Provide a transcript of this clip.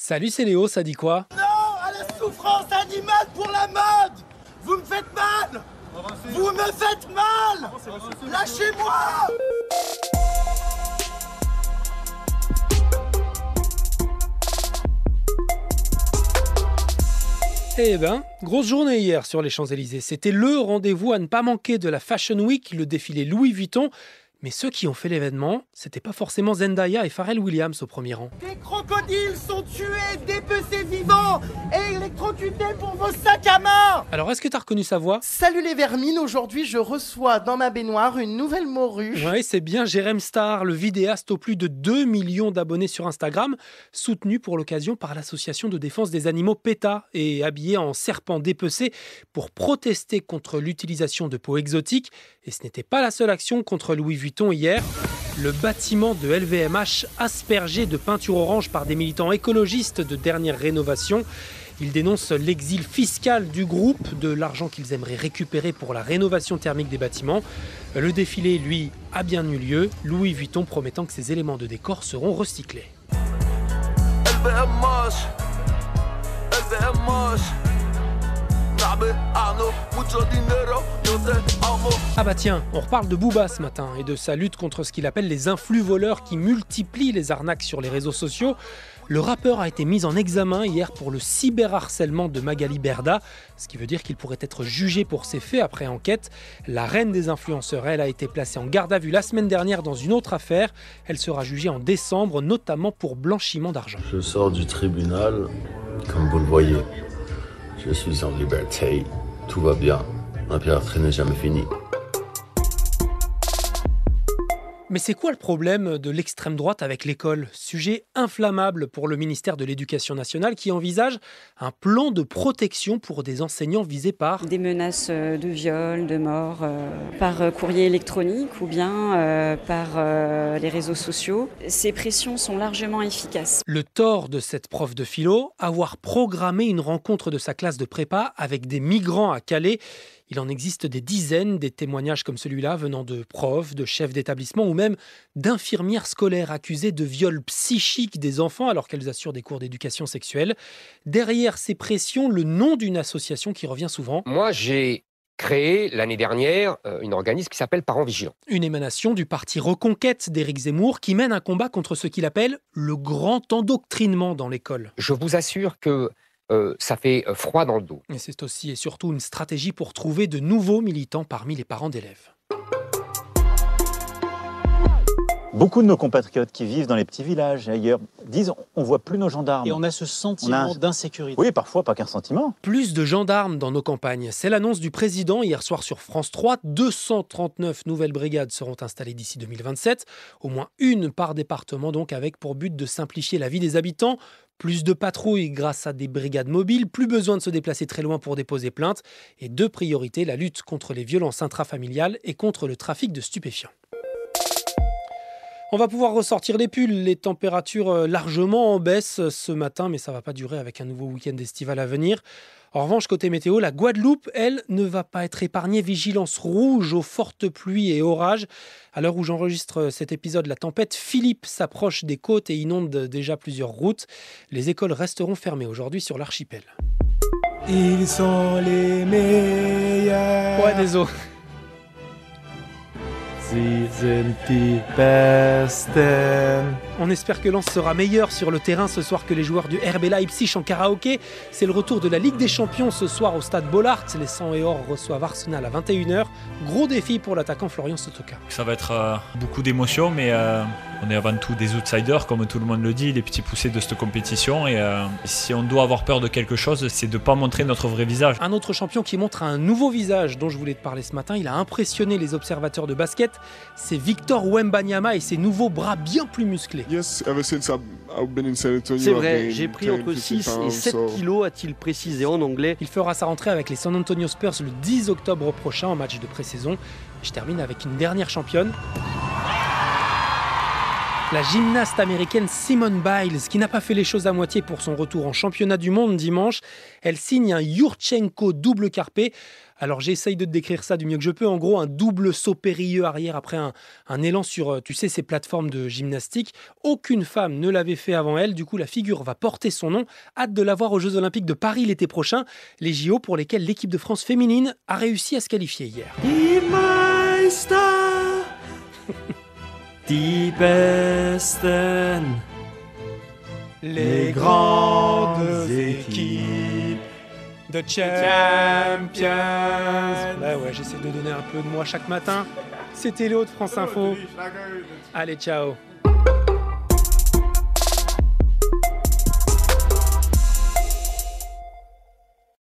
Salut, c'est Léo, ça dit quoi? Non à la souffrance animale pour la mode. Vous me faites mal. Vous me faites mal. Lâchez-moi. Eh ben, grosse journée hier sur les Champs-Élysées. C'était le rendez-vous à ne pas manquer de la Fashion Week, le défilé Louis Vuitton. Mais ceux qui ont fait l'événement, c'était pas forcément Zendaya et Pharrell Williams au premier rang. Des crocodiles sont tués, dépecés vivants et électrocutés pour vos sacs à main. Alors, est-ce que t'as reconnu sa voix? Salut les vermines, aujourd'hui je reçois dans ma baignoire une nouvelle morue. Oui, c'est bien Jérém Star, le vidéaste aux plus de 2 millions d'abonnés sur Instagram, soutenu pour l'occasion par l'association de défense des animaux PETA et habillé en serpent dépecé pour protester contre l'utilisation de peaux exotiques. Et ce n'était pas la seule action contre Louis Vuitton hier. Le bâtiment de LVMH aspergé de peinture orange par des militants écologistes de dernière rénovation. Ils dénoncent l'exil fiscal du groupe, de l'argent qu'ils aimeraient récupérer pour la rénovation thermique des bâtiments. Le défilé, lui, a bien eu lieu, Louis Vuitton promettant que ces éléments de décor seront recyclés. Ah bah tiens, on reparle de Booba ce matin et de sa lutte contre ce qu'il appelle les influx voleurs qui multiplient les arnaques sur les réseaux sociaux. Le rappeur a été mis en examen hier pour le cyberharcèlement de Magali Berda, ce qui veut dire qu'il pourrait être jugé pour ses faits après enquête. La reine des influenceurs, elle, a été placée en garde à vue la semaine dernière dans une autre affaire. Elle sera jugée en décembre, notamment pour blanchiment d'argent. Je sors du tribunal, comme vous le voyez. Je suis en liberté, tout va bien, un piraterie n'est jamais fini. Mais c'est quoi le problème de l'extrême droite avec l'école? Sujet inflammable pour le ministère de l'Éducation nationale qui envisage un plan de protection pour des enseignants visés par des menaces de viol, de mort, par courrier électronique ou bien par les réseaux sociaux. Ces pressions sont largement efficaces. Le tort de cette prof de philo, avoir programmé une rencontre de sa classe de prépa avec des migrants à Calais. Il en existe des dizaines, des témoignages comme celui-là venant de profs, de chefs d'établissement ou même d'infirmières scolaires accusées de viol psychique des enfants alors qu'elles assurent des cours d'éducation sexuelle. Derrière ces pressions, le nom d'une association qui revient souvent. Moi, j'ai créé l'année dernière une organisme qui s'appelle Parents Vigilants. Une émanation du parti Reconquête d'Éric Zemmour qui mène un combat contre ce qu'il appelle le grand endoctrinement dans l'école. Je vous assure que ça fait froid dans le dos. Et c'est aussi et surtout une stratégie pour trouver de nouveaux militants parmi les parents d'élèves. Beaucoup de nos compatriotes qui vivent dans les petits villages et ailleurs disent on voit plus nos gendarmes. Et on a ce sentiment d'insécurité. Oui, parfois, pas qu'un sentiment. Plus de gendarmes dans nos campagnes. C'est l'annonce du président hier soir sur France 3. 239 nouvelles brigades seront installées d'ici 2027. Au moins une par département, donc avec pour but de simplifier la vie des habitants. Plus de patrouilles grâce à des brigades mobiles, plus besoin de se déplacer très loin pour déposer plainte. Et deux priorités, la lutte contre les violences intrafamiliales et contre le trafic de stupéfiants. On va pouvoir ressortir les pulls, les températures largement en baisse ce matin, mais ça ne va pas durer avec un nouveau week-end estival à venir. En revanche, côté météo, la Guadeloupe, elle, ne va pas être épargnée. Vigilance rouge aux fortes pluies et orages. À l'heure où j'enregistre cet épisode, la tempête Philippe s'approche des côtes et inonde déjà plusieurs routes. Les écoles resteront fermées aujourd'hui sur l'archipel. Ils sont les meilleurs. Ouais, désolé. Sie sind die Besten. On espère que Lens sera meilleur sur le terrain ce soir que les joueurs du RB Leipzig en karaoké. C'est le retour de la Ligue des Champions ce soir au stade Bollaert. Les 100 et or reçoivent Arsenal à 21h. Gros défi pour l'attaquant Florian Sotoka. Ça va être beaucoup d'émotions, mais on est avant tout des outsiders, comme tout le monde le dit, les petits poussés de cette compétition. Et si on doit avoir peur de quelque chose, c'est de ne pas montrer notre vrai visage. Un autre champion qui montre un nouveau visage dont je voulais te parler ce matin. Il a impressionné les observateurs de basket. C'est Victor Wembanyama et ses nouveaux bras bien plus musclés. C'est vrai, j'ai pris entre 6 et 7 kilos, a-t-il précisé en anglais. Il fera sa rentrée avec les San Antonio Spurs le 10 octobre prochain en match de pré-saison. Je termine avec une dernière championne. La gymnaste américaine Simone Biles, qui n'a pas fait les choses à moitié pour son retour en championnat du monde dimanche, elle signe un Yurchenko double carpé. Alors j'essaye de te décrire ça du mieux que je peux. En gros, un double saut périlleux arrière après un élan sur, tu sais, ces plateformes de gymnastique. Aucune femme ne l'avait fait avant elle. Du coup, la figure va porter son nom. Hâte de la voir aux Jeux Olympiques de Paris l'été prochain. Les JO pour lesquels l'équipe de France féminine a réussi à se qualifier hier. Die Besten, les grandes équipes de Champions. Bah ouais, j'essaie de donner un peu de moi chaque matin. C'était Léo de France Info. Allez, ciao.